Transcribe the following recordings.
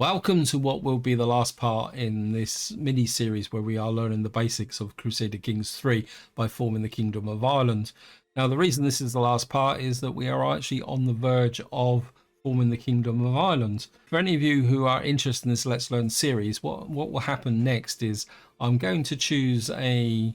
Welcome to what will be the last part in this mini series where we are learning the basics of Crusader Kings III by forming the Kingdom of Ireland. Now, the reason this is the last part is that we are actually on the verge of forming the Kingdom of Ireland. For any of you who are interested in this Let's Learn series, what will happen next is I'm going to choose a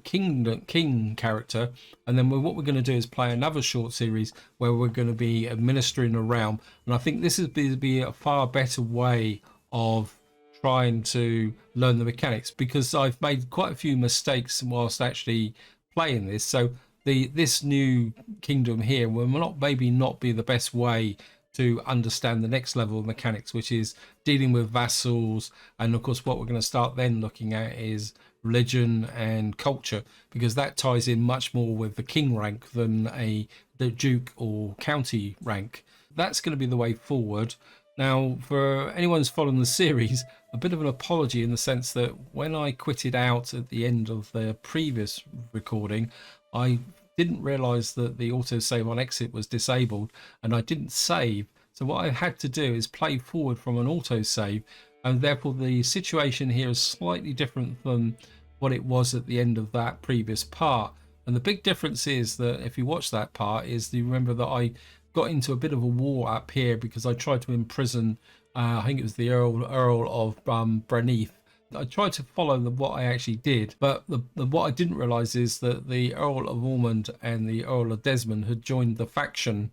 king character, and then what we're going to do is play another short series where we're going to be administering a realm. And I think this would be a far better way of trying to learn the mechanics, because I've made quite a few mistakes whilst actually playing this. So this new kingdom here will maybe not be the best way to understand the next level of mechanics, which is dealing with vassals. And of course, what we're going to start then looking at is religion and culture, because that ties in much more with the king rank than the duke or county rank. That's going to be the way forward. Now, for anyone who's following the series, a bit of an apology in the sense that when I quitted out at the end of the previous recording, I didn't realize that the autosave on exit was disabled and I didn't save. So what I had to do is play forward from an autosave, and therefore the situation here is slightly different than what it was at the end of that previous part. And the big difference is that if you watch that part, is you remember that I got into a bit of a war up here because I tried to imprison, I think it was the Earl of Breneath. I tried to follow what I actually did, but what I didn't realize is that the Earl of Ormond and the Earl of Desmond had joined the faction.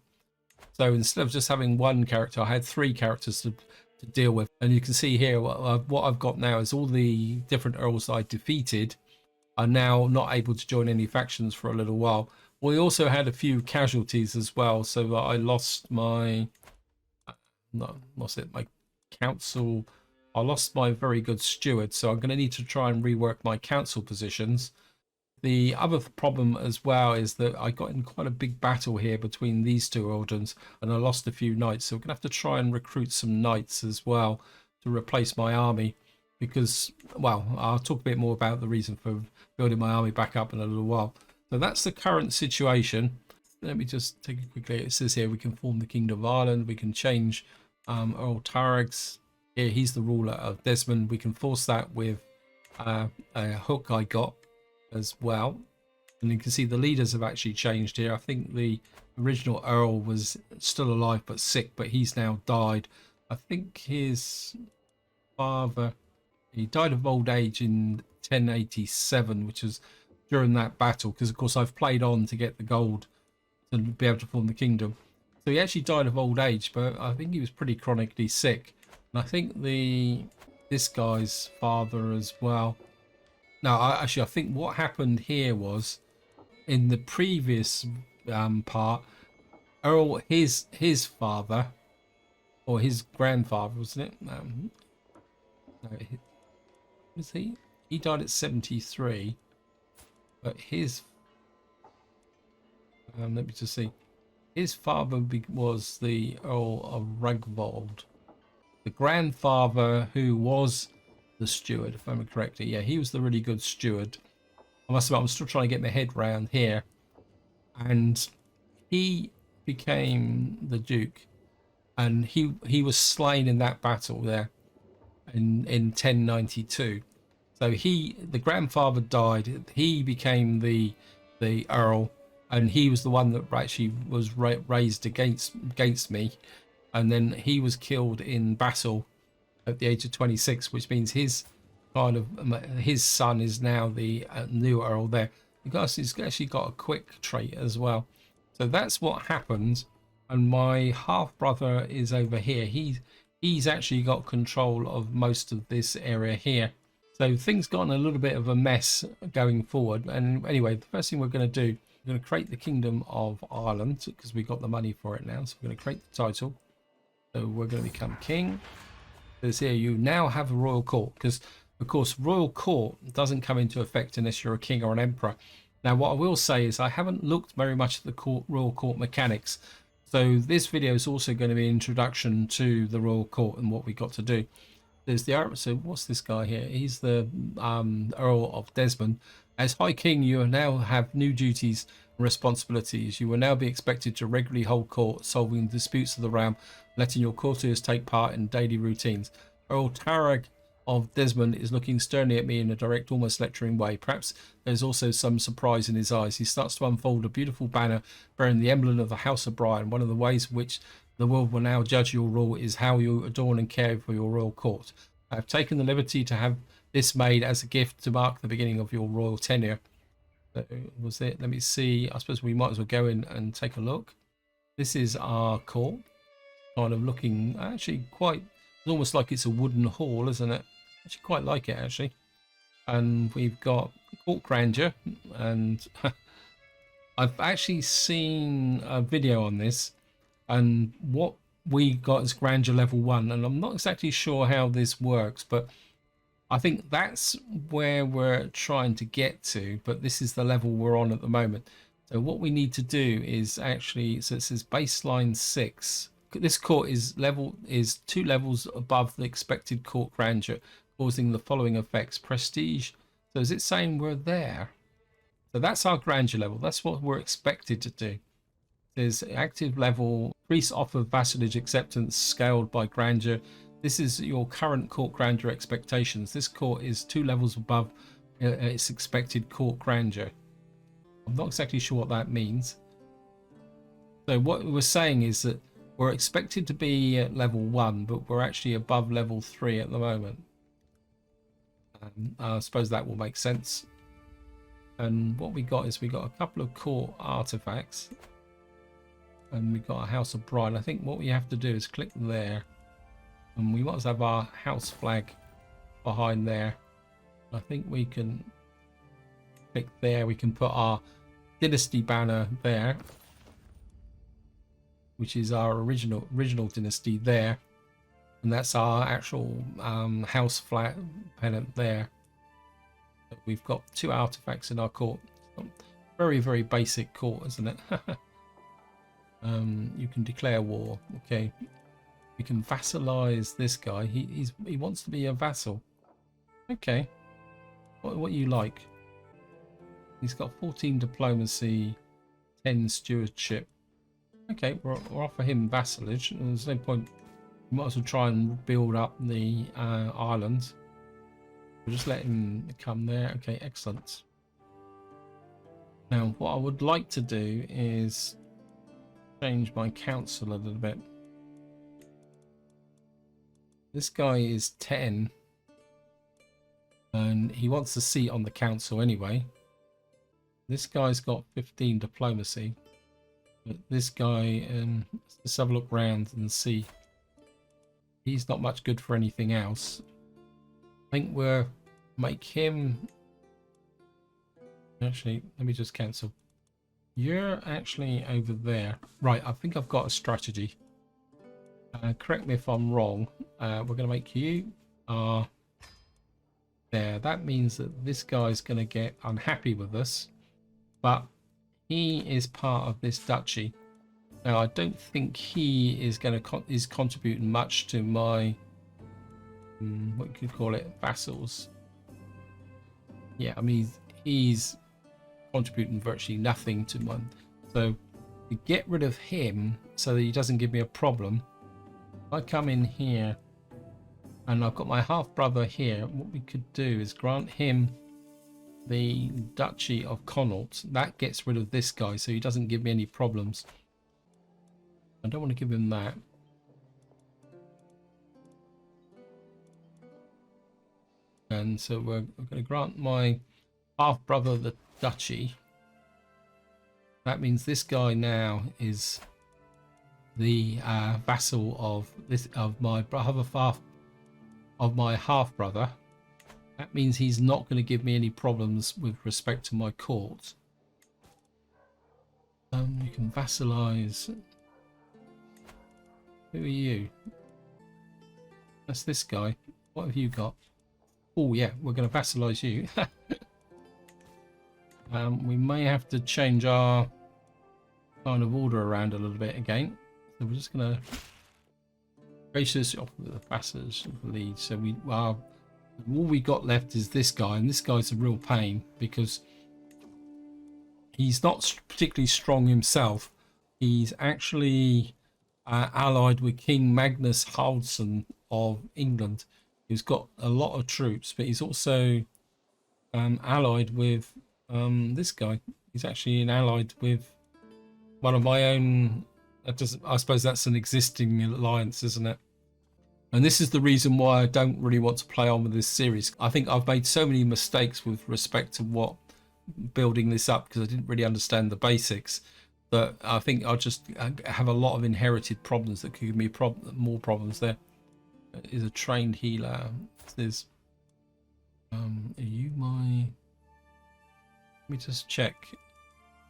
So instead of just having one character, I had three characters to deal with. And you can see here what I've got now is all the different earls that I defeated are now not able to join any factions for a little while. We also had a few casualties as well, so that I lost my my council. I lost my very good steward, so I'm going to need to try and rework my council positions. The other problem as well is that I got in quite a big battle here between these two earldoms, and I lost a few knights, so we're going to have to try and recruit some knights as well to replace my army, because, well, I'll talk a bit more about the reason for building my army back up in a little while. So that's the current situation. Let me just take a quick look. It says here we can form the Kingdom of Ireland. We can change Earl Tarags. Here, he's the ruler of Desmond. We can force that with a hook I got as well. And you can see the leaders have actually changed here. I think the original Earl was still alive but sick, but he's now died. I think his father, he died of old age in 1087, which was during that battle, because of course I've played on to get the gold to be able to form the kingdom. So he actually died of old age, but I think he was pretty chronically sick. And I think this guy's father as well. No, I think what happened here was, in the previous part, Earl, his father, or his grandfather, wasn't it? No, was he? He died at 73, but his let me just see. His father was the Earl of Ragvold. The grandfather, who was the steward, if I'm correct, yeah, he was the really good steward. I must admit, I'm still trying to get my head round here. And he became the duke, and he was slain in that battle there in 1092. So the grandfather died. He became the earl, and he was the one that actually was raised against me. And then he was killed in battle at the age of 26, which means his son is now the new earl there. He's actually got a quick trait as well. So that's what happened. And my half brother is over here. He's actually got control of most of this area here. So things got in a little bit of a mess going forward. And anyway, the first thing we're going to do, we're going to create the Kingdom of Ireland, because we've got the money for it now. So we're going to create the title. So we're going to become king. There's here, you now have a royal court, because of course royal court doesn't come into effect unless you're a king or an emperor. Now what I will say is I haven't looked very much at the royal court mechanics, so this video is also going to be an introduction to the royal court and what we got to do. There's the so what's this guy here? He's the Earl of Desmond. As High King, you now have new duties responsibilities. You will now be expected to regularly hold court, solving disputes of the realm, letting your courtiers take part in daily routines. Earl Tarag of Desmond is looking sternly at me in a direct, almost lecturing way. Perhaps there's also some surprise in his eyes. He starts to unfold a beautiful banner bearing the emblem of the House of Brian. One of the ways in which the world will now judge your rule is how you adorn and care for your royal court. I have taken the liberty to have this made as a gift to mark the beginning of your royal tenure. That was it. Let me see. I suppose we might as well go in and take a look. This is our court. Kind of looking actually quite, it's almost like it's a wooden hall, isn't it? Actually quite like it actually. And we've got court grandeur, and I've actually seen a video on this, and what we got is grandeur level 1, and I'm not exactly sure how this works, but I think that's where we're trying to get to, but this is the level we're on at the moment. So what we need to do is actually, so it says baseline 6. This court is 2 levels above the expected court grandeur, causing the following effects. Prestige. So is it saying we're there? So that's our grandeur level. That's what we're expected to do. There's active level, increase offer vassalage acceptance scaled by grandeur. This is your current court grandeur expectations. This court is 2 levels above its expected court grandeur. I'm not exactly sure what that means. So what we're saying is that we're expected to be at level 1, but we're actually above level 3 at the moment. I suppose that will make sense. And what we got is we got a couple of court artifacts. And we got a House of Bride. I think what we have to do is click there. And we might as well have our house flag behind there. I think we can click there. We can put our dynasty banner there, which is our original dynasty there, and that's our actual house flag pennant there. We've got 2 artifacts in our court. Very, very basic court, isn't it? You can declare war. Okay. We can vassalize this guy. He wants to be a vassal. Okay. What you like? He's got 14 diplomacy, 10 stewardship. Okay, we'll offer him vassalage. There's no point. We might as well try and build up the island. We'll just let him come there. Okay, excellent. Now, what I would like to do is change my council a little bit. This guy is 10, and he wants a seat on the council anyway. This guy's got 15 diplomacy, but this guy, let's have a look round and see. He's not much good for anything else. I think we'll make him. Actually, let me just cancel. You're actually over there. Right, I think I've got a strategy. Correct me if I'm wrong. We're going to make you there. That means that this guy's going to get unhappy with us, but he is part of this duchy. Now, I don't think he is going to is contributing much to my what you could call it, vassals. Yeah, I mean he's contributing virtually nothing to mine. So to get rid of him so that he doesn't give me a problem, I come in here and I've got my half brother here. What we could do is grant him the Duchy of Connaught. That gets rid of this guy so he doesn't give me any problems. I don't want to give him that. And so we're going to grant my half brother the duchy. That means this guy now is the vassal of my half brother. That means he's not going to give me any problems with respect to my court. You can vassalize. Who are you? That's this guy. What have you got? Oh yeah, we're going to vassalize you. We may have to change our kind of order around a little bit again. So we're just going to gracious off the vassals lead. So we all we got left is this guy, and this guy's a real pain because He's not particularly strong himself. He's actually allied with King Magnus Haraldsson of England, who's got a lot of troops, but he's also allied with this guy. He's actually allied with one of my own. I suppose that's an existing alliance, isn't it? And this is the reason why I don't really want to play on with this series. I think I've made so many mistakes with respect to what building this up, because I didn't really understand the basics, that I think I'll just have a lot of inherited problems that could give me more problems. There is a trained healer. There's are you my... Let me just check.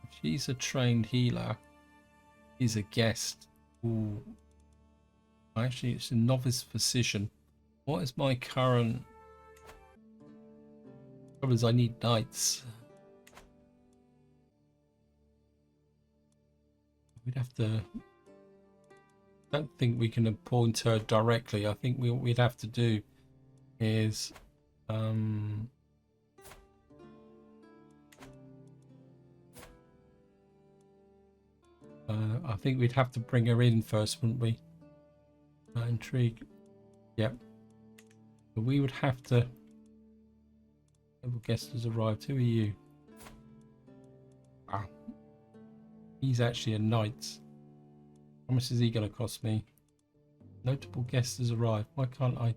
If she's a trained healer, he's a guest. Ooh. Actually, it's a novice physician. What is my current... Problem is I need knights. We'd have to... I don't think we can appoint her directly. I think what we'd have to do is... I think we'd have to bring her in first, wouldn't we? Intrigue. Yep. But we would have to... Notable guest has arrived. Who are you? Ah. He's actually a knight. How much is he going to cost me? Notable guest has arrived. Why can't I?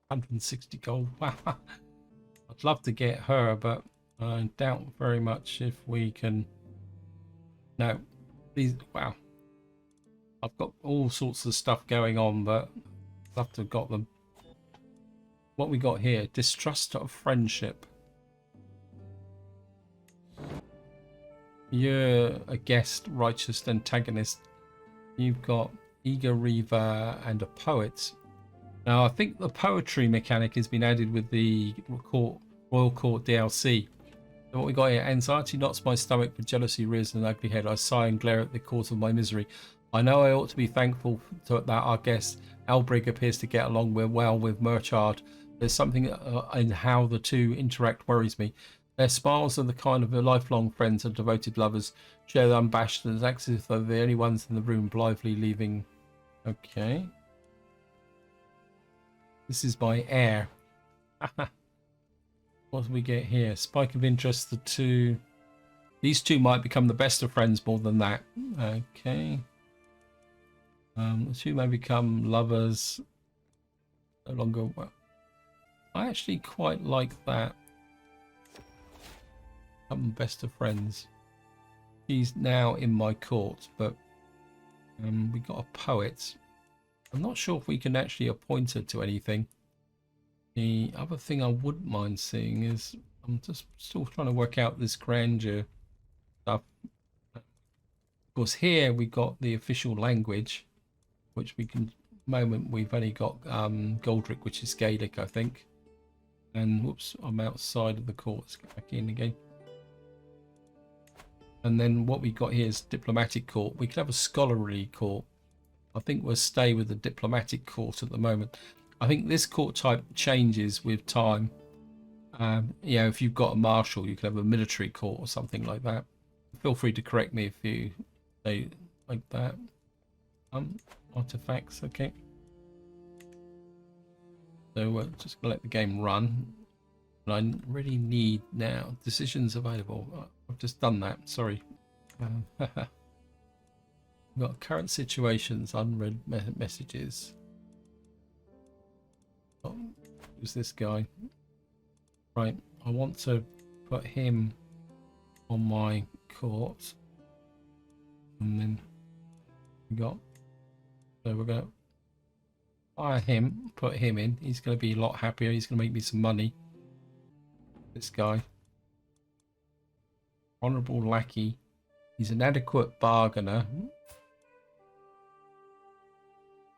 160 gold. Wow. I'd love to get her, but I doubt very much if we can... No. These... Wow. I've got all sorts of stuff going on, but I'd love to have got them. What we got here? Distrust of friendship. You're a guest, righteous antagonist. You've got eager reaver and a poet. Now, I think the poetry mechanic has been added with the Royal Court DLC. So what we got here: anxiety knots my stomach, but jealousy rears an ugly head. I sigh and glare at the cause of my misery. I know I ought to be thankful that our guest Albrig appears to get along well with Murchard. There's something in how the two interact worries me. Their smiles are the kind of lifelong friends and devoted lovers, share the unabashed and act as if they're the only ones in the room, blithely leaving. Okay. This is my heir. What do we get here? Spike of interest, the two. These two might become the best of friends more than that. Okay. The two may become lovers. No longer. Well, I actually quite like that. Become best of friends. She's now in my court, but we got a poet. I'm not sure if we can actually appoint her to anything. The other thing I wouldn't mind seeing is, I'm just still trying to work out this grandeur stuff. Of course, here we got the official language, which we can... Moment we've only got Goldrick, which is Gaelic, I think. And whoops, I'm outside of the court. Let's get back in again. And then what we got here is diplomatic court. We could have a scholarly court. I think we'll stay with the diplomatic court at the moment. I think this court type changes with time. You know, if you've got a marshal, you can have a military court or something like that. Feel free to correct me if you say like that. Artifacts, okay. So we're just gonna let the game run. But I really need now decisions available. I've just done that. Sorry. We've got current situations, unread messages. Oh, who's this guy? Right, I want to put him on my court, and then we got. So we're gonna hire him, put him in. He's gonna be a lot happier. He's gonna make me some money. This guy, honourable lackey. He's an adequate bargainer.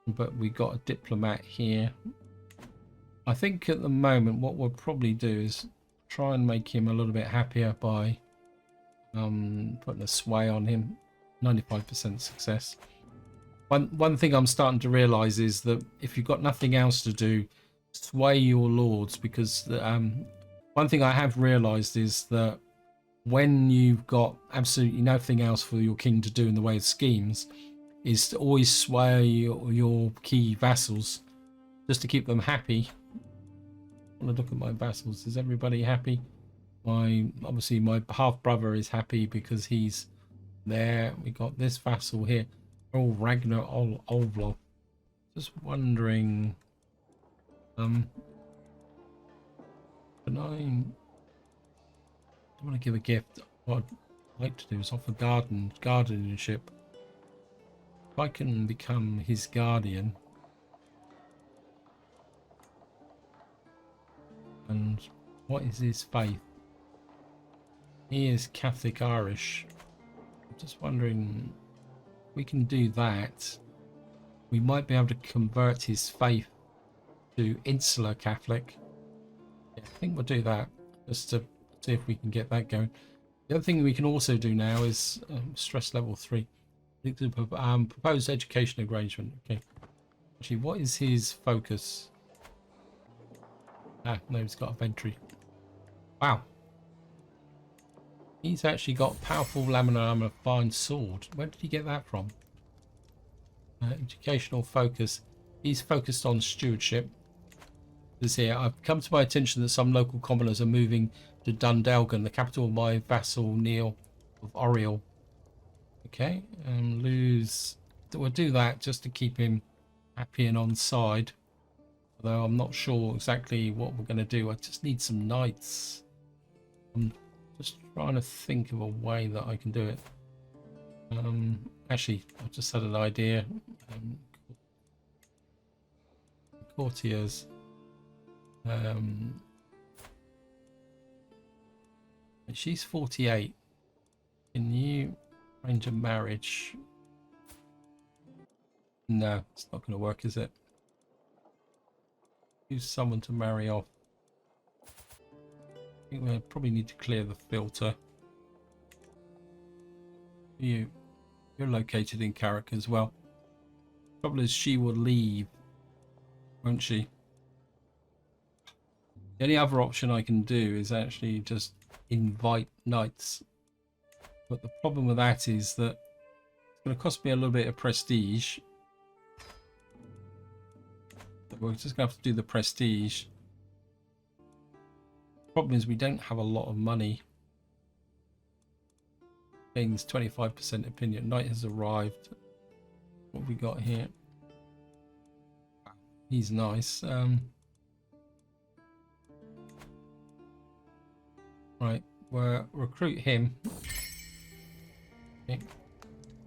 But we got a diplomat here. I think at the moment what we'll probably do is try and make him a little bit happier by putting a sway on him. 95% success. One thing I'm starting to realise is that if you've got nothing else to do, sway your lords, because one thing I have realised is that when you've got absolutely nothing else for your king to do in the way of schemes, is to always sway your key vassals just to keep them happy. I want to look at my vassals. Is everybody happy? Obviously my half brother is happy because he's there. We got this vassal here. Oh, Ragnar Olvlo. Just wondering, can I want to give a gift. What I'd like to do is offer guardianship. If I can become his guardian, and what is his faith? He is Catholic Irish. I'm just wondering, if we can do that, we might be able to convert his faith to insular Catholic. Yeah, I think we'll do that just to see if we can get that going. The other thing we can also do now is stress level 3. Proposed education arrangement. Okay. Actually, what is his focus? Ah, no, he's got a ventry. Wow. He's actually got powerful laminar armor, fine sword. Where did he get that from? Educational focus. He's focused on stewardship. This here. I've come to my attention that some local commoners are moving to Dundelgan, the capital of my vassal Neil of Oriel. Okay, and we'll do that just to keep him happy and on side. Although I'm not sure exactly what we're going to do. I just need some knights. I'm just trying to think of a way that I can do it. Actually, I've just had an idea. Courtiers. She's 48. Can you arrange a marriage? No, it's not going to work, is it? Use someone to marry off. I think we probably need to clear the filter. You're located in Carrick as well. Trouble is, she will leave, won't she? The only other option I can do is actually just invite knights. But the problem with that is that it's going to cost me a little bit of prestige. We're just going to have to do the prestige. The problem is we don't have a lot of money. Gains 25% opinion. Knight has arrived. What have we got here? He's nice. Right, we'll recruit him. Okay.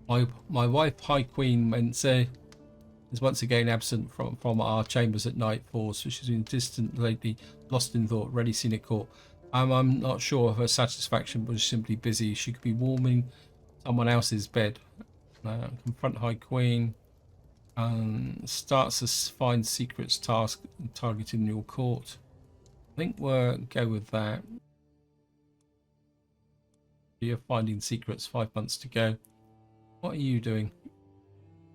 My wife, High Queen Mense, is once again absent from our chambers at nightfall, so she's been distant lately, lost in thought, rarely seen at court. I'm not sure of her satisfaction, but she's simply busy. She could be warming someone else's bed. Confront High Queen. Starts a find secrets task targeting your court. I think we'll go with that. You're finding secrets, 5 months to go. What are you doing?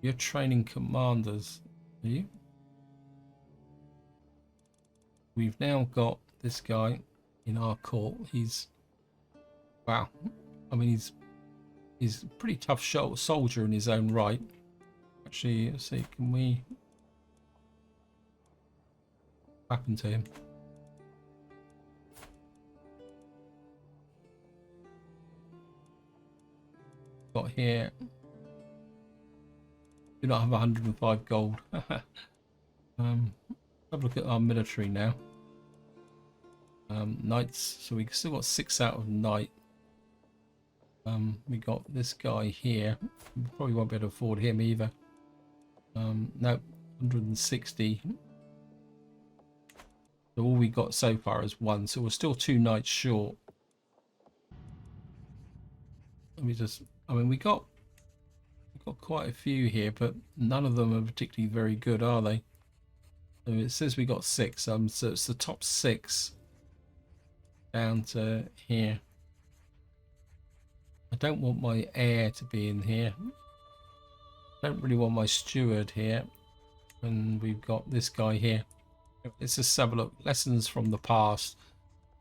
You're training commanders, are you? We've now got this guy in our court. He's, wow. I mean, he's a pretty tough soldier in his own right. Actually, let's see, can we... What happened to him? Got here. Do not have 105 gold. Have a look at our military now. Knights. So we still got 6 out of knight. We got this guy here. We probably won't be able to afford him either. No, 160. So all we got so far is 1. So we're still 2 knights short. Let me just. I mean, we've got quite a few here, but none of them are particularly very good, are they? So it says we got 6. So it's the top 6 down to here. I don't want my heir to be in here. I don't really want my steward here. And we've got this guy here. Let's just have a look. Lessons from the past.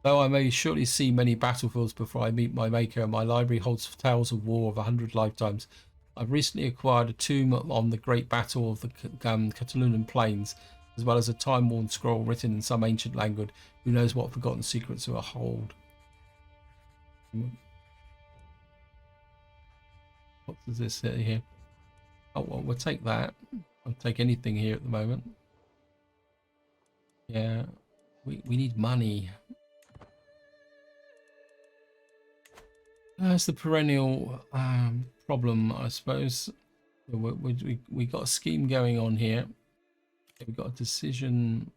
Though I may surely see many battlefields before I meet my maker, my library holds tales of war of 100 lifetimes. I've recently acquired a tomb on the great battle of the Catalonian plains, as well as a time-worn scroll written in some ancient language. Who knows what forgotten secrets will hold? What does this say here? Oh, well, we'll take that. I'll take anything here at the moment. Yeah, we need money. That's the perennial problem, I suppose. We got a scheme going on here. We've got a decision.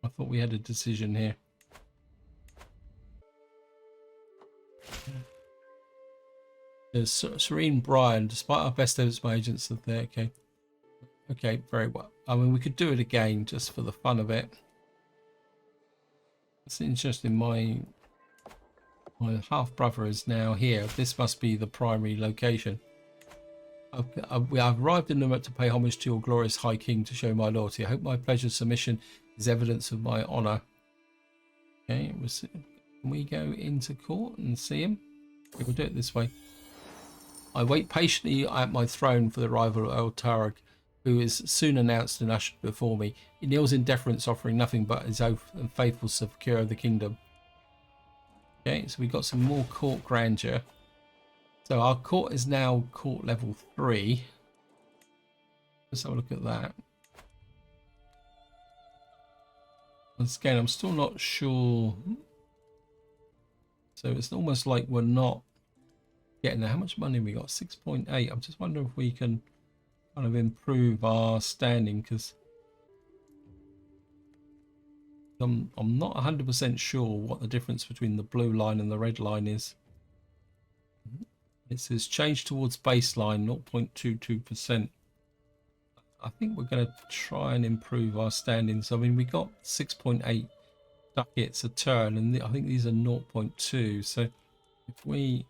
I thought we had a decision here. There's Serene Brian, despite our best efforts, my agents are there. Okay. Okay, very well. I mean, we could do it again just for the fun of it. It's interesting. My half brother is now here. This must be the primary location. I've arrived in Limerick to pay homage to your glorious High King to show my loyalty. I hope my pleasure submission is evidence of my honour. Okay, can we go into court and see him? Okay, we'll do it this way. I wait patiently at my throne for the arrival of Earl Tarag, who is soon announced and ushered before me. He kneels in deference, offering nothing but his oath and faithful to secure the kingdom. Okay, so we've got some more court grandeur. So our court is now court level 3. Let's have a look at that. Once again, I'm still not sure. So it's almost like we're not getting there. How much money have we got? 6.8. I'm just wondering if we can kind of improve our standing, because I'm not 100% sure what the difference between the blue line and the red line is. It says change towards baseline 0.22%. I think we're going to try and improve our standings. I mean, we got 6.8 ducats a turn, and I think these are 0.2. So if we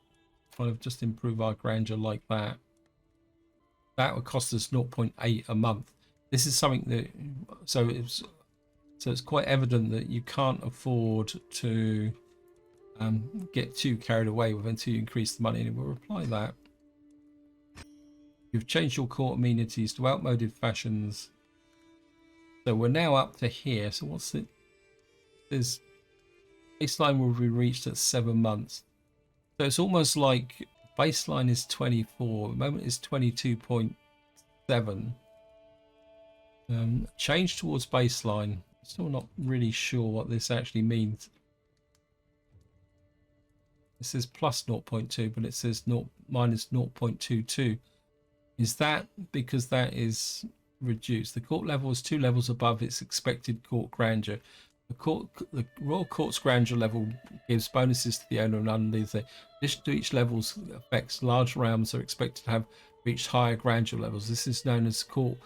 kind of just improve our grandeur like that, that would cost us 0.8 a month. This is something that so it's quite evident that you can't afford to get too carried away with until you increase the money. And we'll apply that. You've changed your court amenities to outmoded fashions. So we're now up to here. So what's it? This baseline will be reached at 7 months. So it's almost like baseline is 24. At the moment it's 22.7. Change towards baseline. Still not really sure what this actually means. It says plus 0.2, but it says minus 0.22. Is that because that is reduced? The court level is 2 levels above its expected court grandeur. The Royal Court's grandeur level gives bonuses to the owner and underneath it. In addition to each level's effects, large realms are expected to have reached higher grandeur levels. This is known as court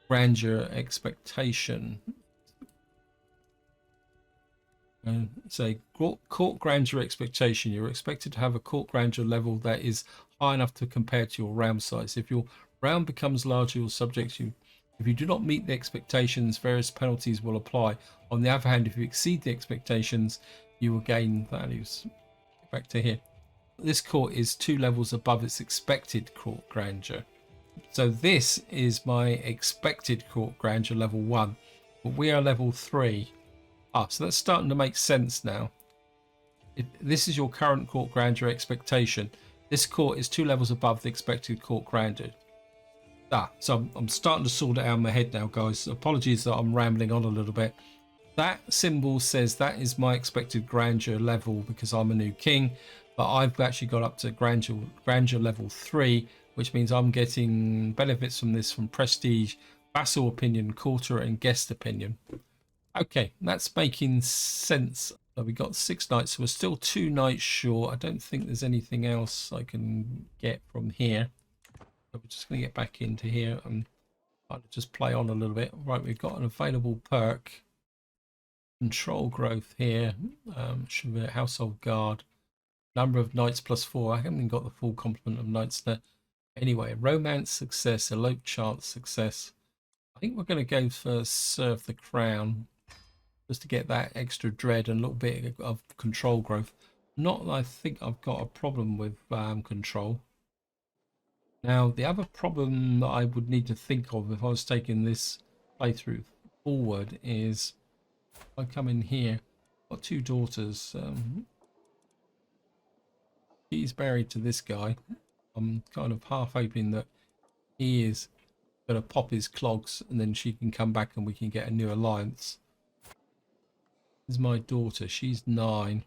grandeur expectation. Say court grandeur expectation. You're expected to have a court grandeur level that is high enough to compare to your realm size. If your realm becomes larger, you'll subject you. If you do not meet the expectations, various penalties will apply. On the other hand, if you exceed the expectations, you will gain values. Back to here. This court is 2 levels above its expected court grandeur. So this is my expected court grandeur level 1, but we are level 3. So that's starting to make sense now. If this is your current court grandeur expectation, this court is 2 levels above the expected court grandeur. So I'm starting to sort it out in my head now, guys. Apologies that I'm rambling on a little bit. That symbol says that is my expected grandeur level because I'm a new king, but I've actually got up to grandeur level 3, which means I'm getting benefits from this from prestige, vassal opinion, courtier, and guest opinion. Okay, that's making sense. We got 6 nights, so we're still 2 nights short. I don't think there's anything else I can get from here. So we're just going to get back into here and just play on a little bit. Right, we've got an available perk. Control growth here. Should be a household guard. Number of knights +4. I haven't even got the full complement of knights there. Anyway, romance success, elope chance success. I think we're going to go for serve the crown. just to get that extra dread and a little bit of control growth. Not that I think I've got a problem with control. Now, the other problem that I would need to think of if I was taking this playthrough forward is I come in here. I've got two daughters. She's married to this guy. I'm kind of half hoping that he is going to pop his clogs and then she can come back and we can get a new alliance. This is my daughter. She's 9.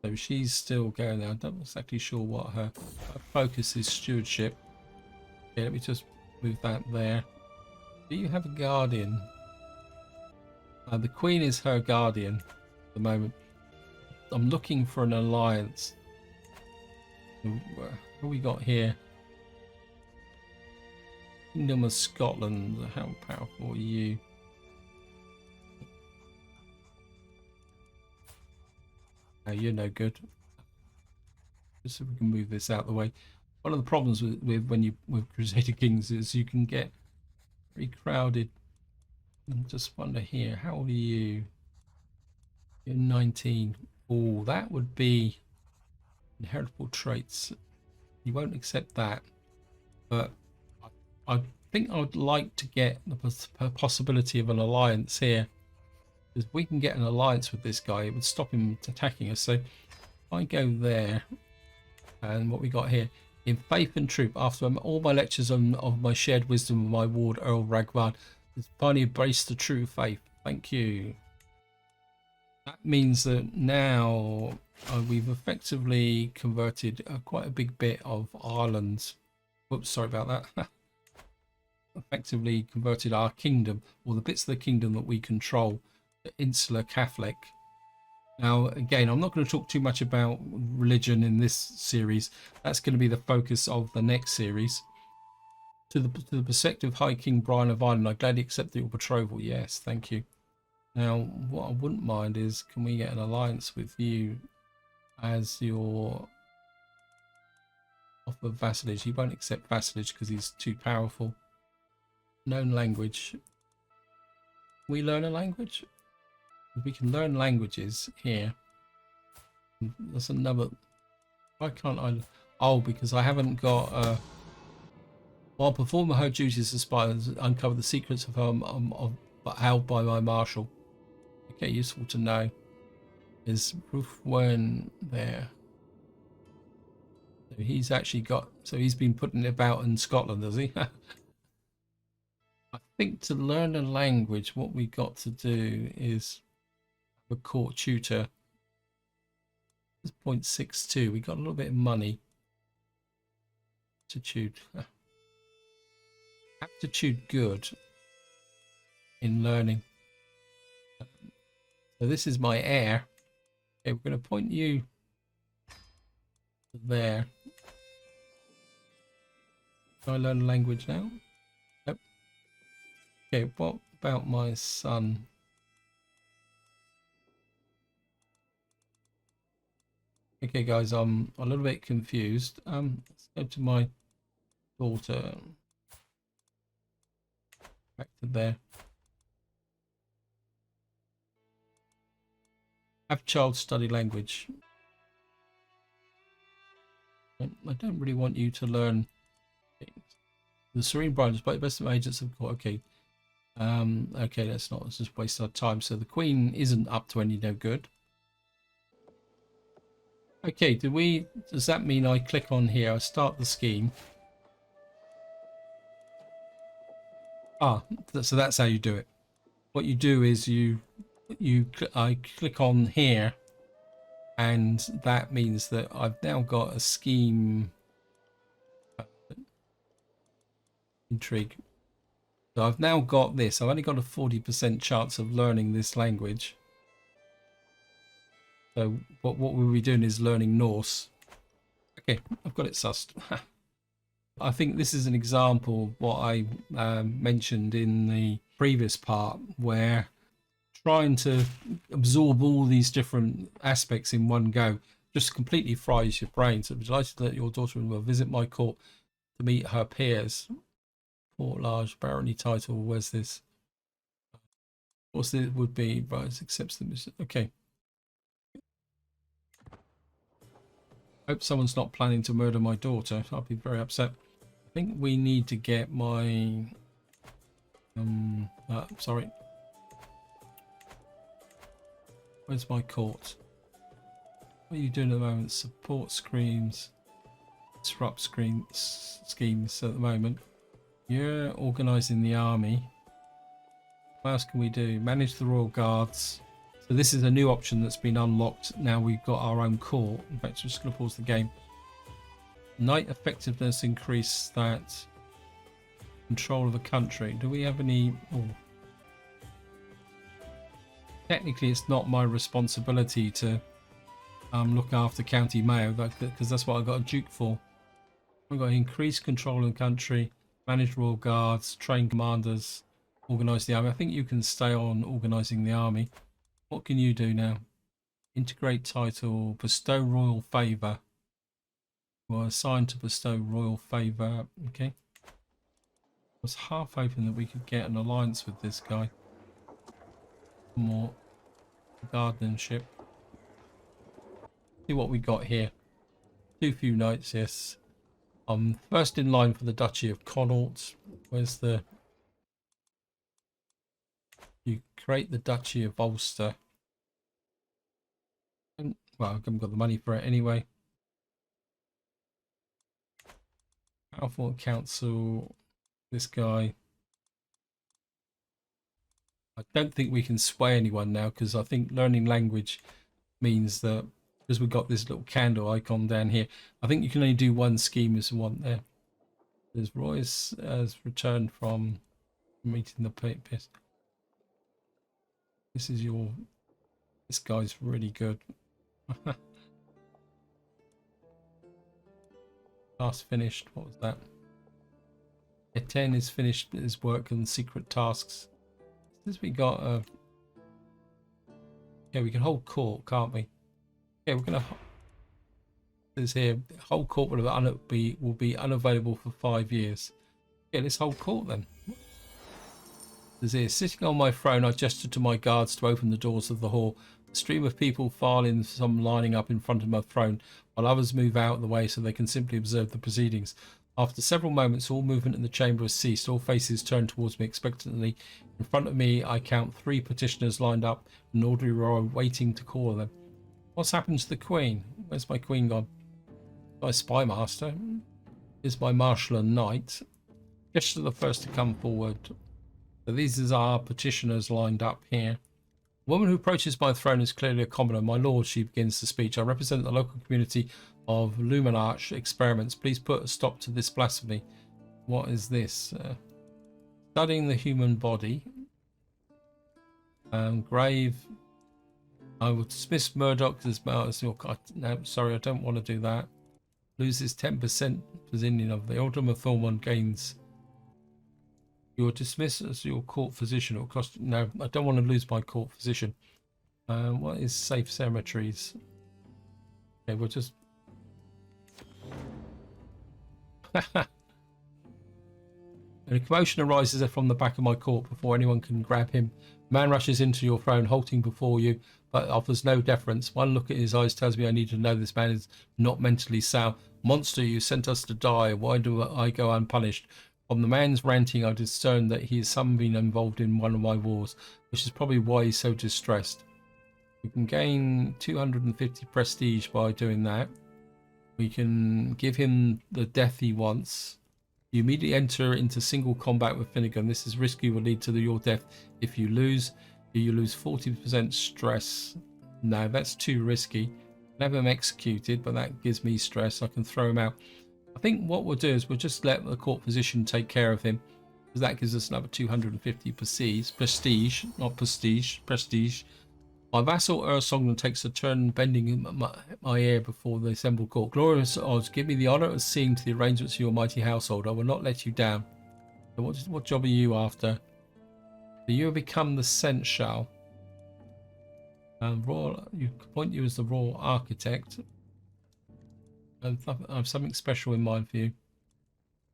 So she's still going there. I'm not exactly sure what her focus is. Stewardship. Okay, let me just move that there. Do you have a guardian? The queen is her guardian at the moment. I'm looking for an alliance. What have we got here? Kingdom of Scotland. How powerful are you? You're no good. Just so we can move this out of the way. One of the problems with Crusader Kings is you can get very crowded. I just wonder here, how old are you? You're 19. Oh, that would be inheritable traits. You won't accept that, but I think I would like to get the possibility of an alliance here. If we can get an alliance with this guy, it would stop him attacking us. So if I go there, and what we got here, in faith and truth, after all my lectures of my shared wisdom with my ward Earl Ragvan, has finally embraced the true faith. Thank you. That means that now we've effectively converted quite a big bit of Ireland. Whoops, sorry about that. Effectively converted our kingdom, or the bits of the kingdom that we control, to insular Catholic. Now, again, I'm not going to talk too much about religion in this series. That's going to be the focus of the next series. To the prospective High King Brian of Ireland, I gladly accept your betrothal. Yes, thank you. Now, what I wouldn't mind is, can we get an alliance with you as your offer of vassalage? He won't accept vassalage because he's too powerful. Known language. Can we learn a language? We can learn languages here. That's another. Why can't I? Oh, because I haven't got. While performing her duties as spy, uncover the secrets of held by my marshal. Okay, useful to know. Is Ruthwen there? So he's actually got. So he's been putting it about in Scotland, has he? I think to learn a language, what we got to do is a court tutor. It's 0.62. We got a little bit of money. Aptitude. Aptitude good in learning. So this is my heir. Okay, we're going to point you there. Can I learn a language now? Nope. Okay, what about my son? Okay, guys, I'm a little bit confused. Let's go to my daughter. Back to there. Have child study language. I don't really want you to learn things. The Serene Bride, despite the best of agents of court. Okay. Okay, let's just waste our time. So the Queen isn't up to any no good. Okay, does that mean I click on here, I start the scheme? So that's how you do it. What you do is I click on here, and that means that I've now got a scheme intrigue. So I've now got this. I've only got a 40% chance of learning this language. So what we'll be doing is learning Norse. Okay, I've got it sussed. I think this is an example of what I mentioned in the previous part, where trying to absorb all these different aspects in one go just completely fries your brain. So I'm delighted that your daughter will visit my court to meet her peers. Port Large barony title. Where's this? What's it would be? Right, accepts them. Okay. Hope someone's not planning to murder my daughter. I'll be very upset. I think we need to get my sorry. Where's my court? What are you doing at the moment? Support screams. Disrupt schemes at the moment. You're organising the army. What else can we do? Manage the royal guards. So this is a new option that's been unlocked. Now we've got our own court. In fact, I'm just going to pause the game. Knight effectiveness increase that. Control of the country. Do we have any? Oh. Technically, it's not my responsibility to look after County Mayo, because that's what I got a duke for. I've got increased control of the country, manage royal guards, train commanders, organise the army. I think you can stay on organising the army. What can you do now? Integrate title, bestow royal favour. Well, assigned to bestow royal favour. Okay. I was half hoping that we could get an alliance with this guy. More guardianship. See what we got here. Too few knights, yes. First in line for the Duchy of Connaught. Where's the... You create the Duchy of Ulster. And, well, I haven't got the money for it anyway. Powerful council. This guy. I don't think we can sway anyone now, because I think learning language means that because we've got this little candle icon down here, I think you can only do one scheme as one there. There's Royce has returned from meeting the pit. This is your... This guy's really good. Task finished. What was that? Etienne is finished his work on secret tasks. Since we got a... Yeah, we can hold court, can't we? Yeah, we're gonna... This here, whole court will be unavailable for 5 years. Yeah, let's hold court then. There's here, sitting on my throne, I gestured to my guards to open the doors of the hall. A stream of people file in, some lining up in front of my throne, while others move out of the way so they can simply observe the proceedings. After several moments, all movement in the chamber has ceased. All faces turn towards me expectantly. In front of me, I count 3 petitioners lined up in an orderly row, waiting to call them. What's happened to the Queen? Where's my Queen gone? My spy master is my marshal and knight. Gesture the first to come forward. So these are our petitioners lined up here. The woman who approaches my throne is clearly a commoner. My lord, she begins the speech. I represent the local community of Luminarch experiments. Please put a stop to this blasphemy. What is this? Studying the human body. Grave. I will dismiss Murdoch as your... No, sorry, I don't want to do that. Loses 10% position of the Ultima Thormund gains. You are dismissed as your court physician. It will cost... No, I don't want to lose my court physician. What is safe cemeteries? Okay, we'll just... And a commotion arises from the back of my court before anyone can grab him. A man rushes into your throne, halting before you, but offers no deference. One look at his eyes tells me I need to know this man is not mentally sound. Monster, you sent us to die. Why do I go unpunished? From the man's ranting, I discern that he has somehow been involved in one of my wars, which is probably why he's so distressed. We can gain 250 prestige by doing that. We can give him the death he wants. You immediately enter into single combat with Finnegan. This is risky, will lead to your death if you lose. You lose 40% stress. No, that's too risky. Have him executed, but that gives me stress. I can throw him out. I think what we'll do is we'll just let the court physician take care of him, because that gives us another 250 prestige, not prestige, prestige. My vassal Earl Songland takes a turn bending in my ear before the assembled court. Glorious odds, give me the honour of seeing to the arrangements of your mighty household. I will not let you down. So what job are you after? So you have become the seneschal. You appoint you as the royal architect. I have something special in mind for you.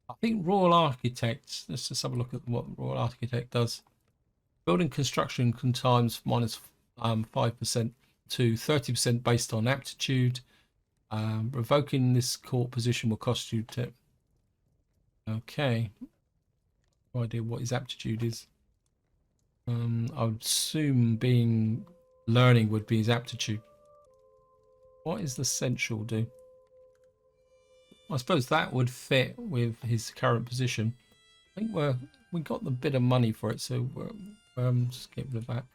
I think royal architect. Let's just have a look at what royal architect does. Building construction can times minus 5% to 30% based on aptitude. Revoking this court position will cost you to. Okay. No idea what his aptitude is. I would assume being learning would be his aptitude. What is the essential do? I suppose that would fit with his current position. I think we got the bit of money for it, so we're just get rid of that.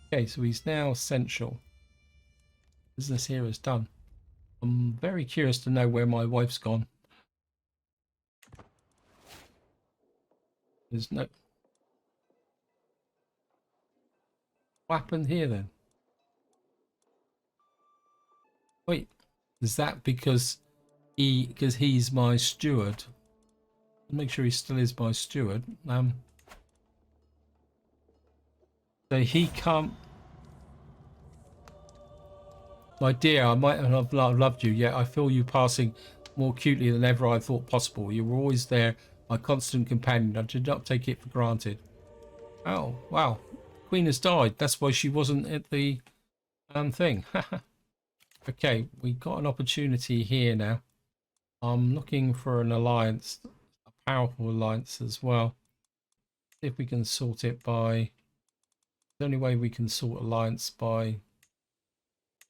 Okay, so he's now essential. Business here is done. I'm very curious to know where my wife's gone. There's no. What happened here then? Wait, is that because he's my steward? I'll make sure he still is my steward. So he can't. My dear, I might have loved you, yet I feel you passing more acutely than ever I thought possible. You were always there, my constant companion. I did not take it for granted. Oh, wow. Queen has died. That's why she wasn't at the thing. Okay, we got an opportunity here now. I'm looking for an alliance, a powerful alliance as well. See if we can sort it by. The only way we can sort alliance by.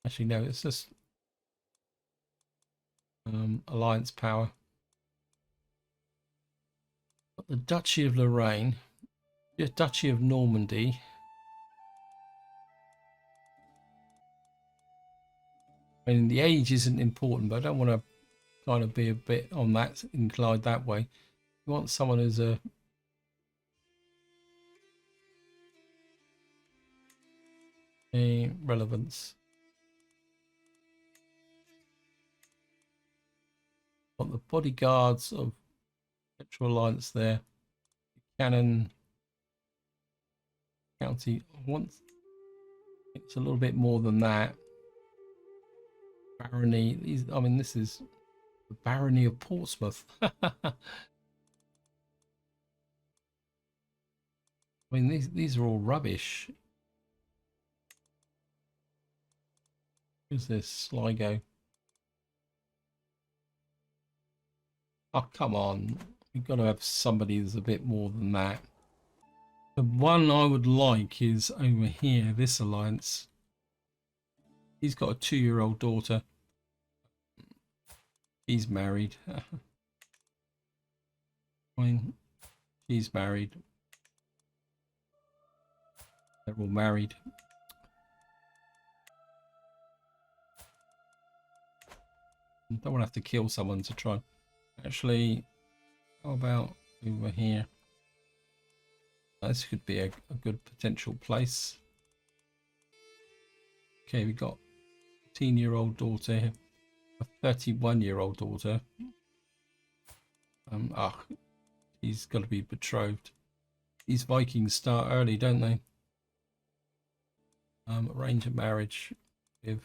Actually, no, it's just alliance power. Got the Duchy of Lorraine, the Duchy of Normandy. I mean, the age isn't important, but I don't want to kind of be a bit on that inclined that way. You want someone who's a relevance. Got the bodyguards of Petrol Alliance there. Cannon County. Once it's a little bit more than that. Barony. These. I mean, this is the Barony of Portsmouth. I mean, these are all rubbish. Who's this? Sligo. Oh, come on. We've got to have somebody that's a bit more than that. The one I would like is over here, this alliance. He's got a 2-year-old daughter. He's married. I mean, she's married. They're all married. Don't want to have to kill someone to try. Actually, how about over here? This could be a good potential place. Okay, we got a 14-year-old daughter here, a 31-year-old daughter. He's got to be betrothed. These Vikings start early, don't they? Arrange a marriage with.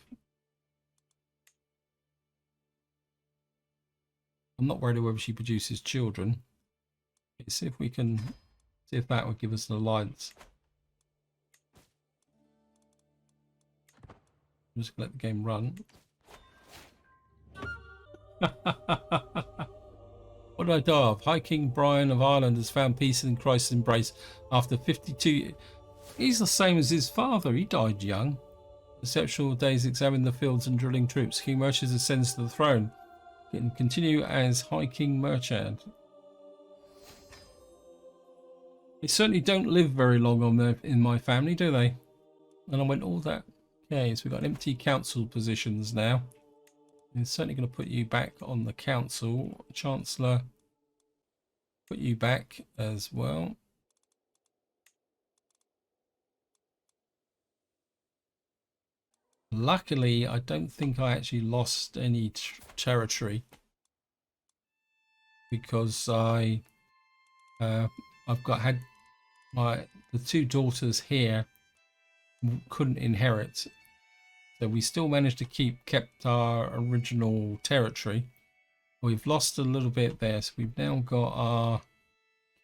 I'm not worried whether she produces children. Let's see if we can see if that would give us an alliance. I'm just gonna let the game run. What did I die of? High King Brian of Ireland has found peace in Christ's embrace after 52. He's the same as his father. He died young. Exceptional days examine the fields and drilling troops. King Merchant ascends to the throne. Can continue as High King Merchant. They certainly don't live very long in my family, do they? And I went all that. Okay, so we've got empty council positions now. It's certainly going to put you back on the council. Chancellor, put you back as well. Luckily, I don't think I actually lost any territory because I've had the 2 daughters here couldn't inherit, so we still managed to kept our original territory. We've lost a little bit there, so we've now got our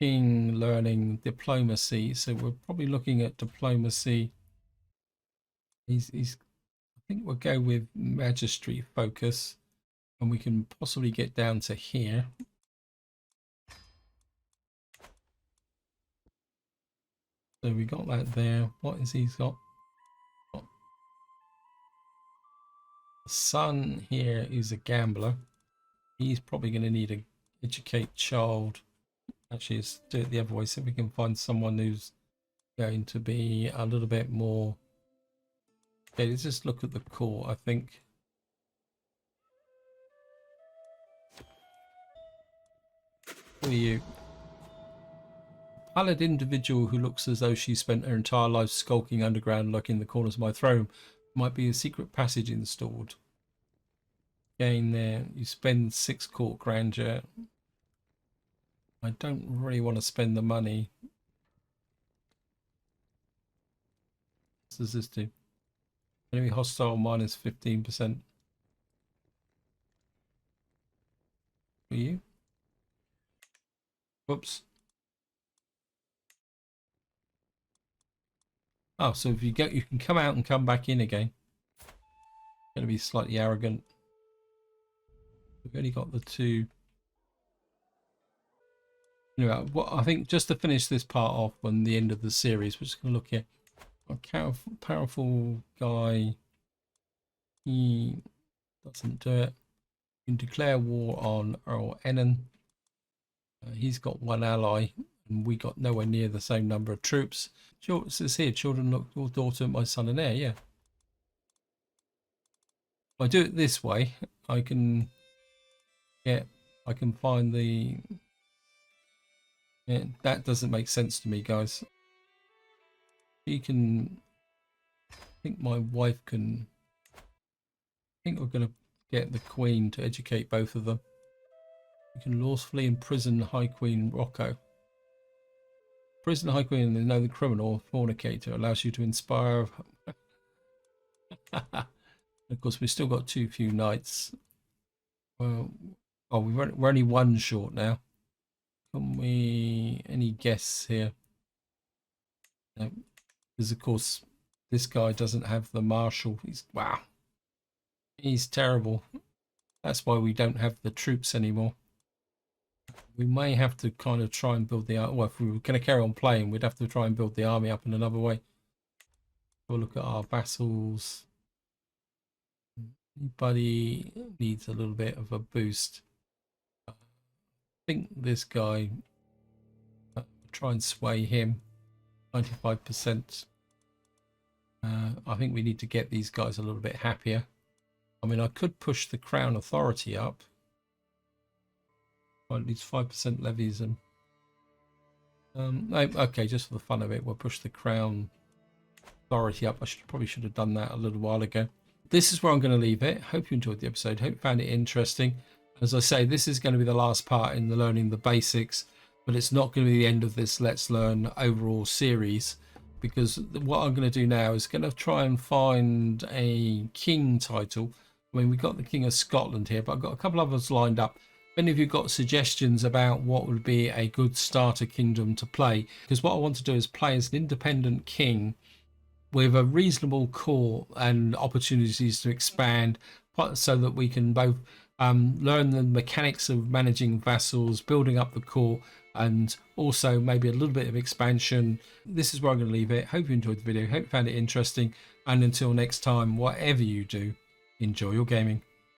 king learning diplomacy, so we're probably looking at diplomacy. I think we'll go with magistry focus, and we can possibly get down to here. So we got that there. What is he's got? The son here is a gambler. He's probably going to need a educate child. Actually, let's do it the other way. See if we can find someone who's going to be a little bit more. Okay, let's just look at the core, I think. Who are you? Pallid individual who looks as though she spent her entire life skulking underground, lurking in the corners of my throne. Might be a secret passage installed. Again, there you spend 6 court grandeur. I don't really want to spend the money. What does this do? Enemy hostile minus 15%. For you? Whoops. Oh, so if you get, you can come out and come back in again. Going to be slightly arrogant. We've only got the 2. Anyway, what I think just to finish this part off on the end of the series, we're just going to look here. A powerful guy. He doesn't do it. You can declare war on Earl Enon. He's got 1 ally, and we got nowhere near the same number of troops. It says here, children look your daughter, my son and heir. Yeah. If I do it this way, I can find the. Yeah, that doesn't make sense to me, guys. He can. I think my wife can. I think we're going to get the Queen to educate both of them. You can lawfully imprison High Queen Rocco. Prison High Queen is no the criminal or fornicator. Allows you to inspire. Of course, we've still got too few knights. Well, oh, we're only 1 short now. Can we? Any guess here? No, because of course this guy doesn't have the marshal. Wow, he's terrible. That's why we don't have the troops anymore. We may have to kind of try and build the well, if we were going to carry on playing, we'd have to try and build the army up in another way. We'll look at our vassals. Anybody needs a little bit of a boost. I think this guy, try and sway him. 95%. I think we need to get these guys a little bit happier. I mean, I could push the crown authority up. At least 5% levies and okay, just for the fun of it, we'll push the crown authority up. I probably should have done that a little while ago. This is where I'm going to leave it. Hope you enjoyed the episode. Hope you found it interesting. As I say, this is going to be the last part in the learning the basics, but it's not going to be the end of this Let's Learn overall series, because what I'm going to do now is going to try and find a king title. I mean, we've got the King of Scotland here, but I've got a couple others lined up. If any of you got suggestions about what would be a good starter kingdom to play, because what I want to do is play as an independent king with a reasonable core and opportunities to expand, so that we can both learn the mechanics of managing vassals, building up the core, and also maybe a little bit of expansion. This is where I'm going to leave it. Hope you enjoyed the video. Hope you found it interesting. And until next time, whatever you do, enjoy your gaming.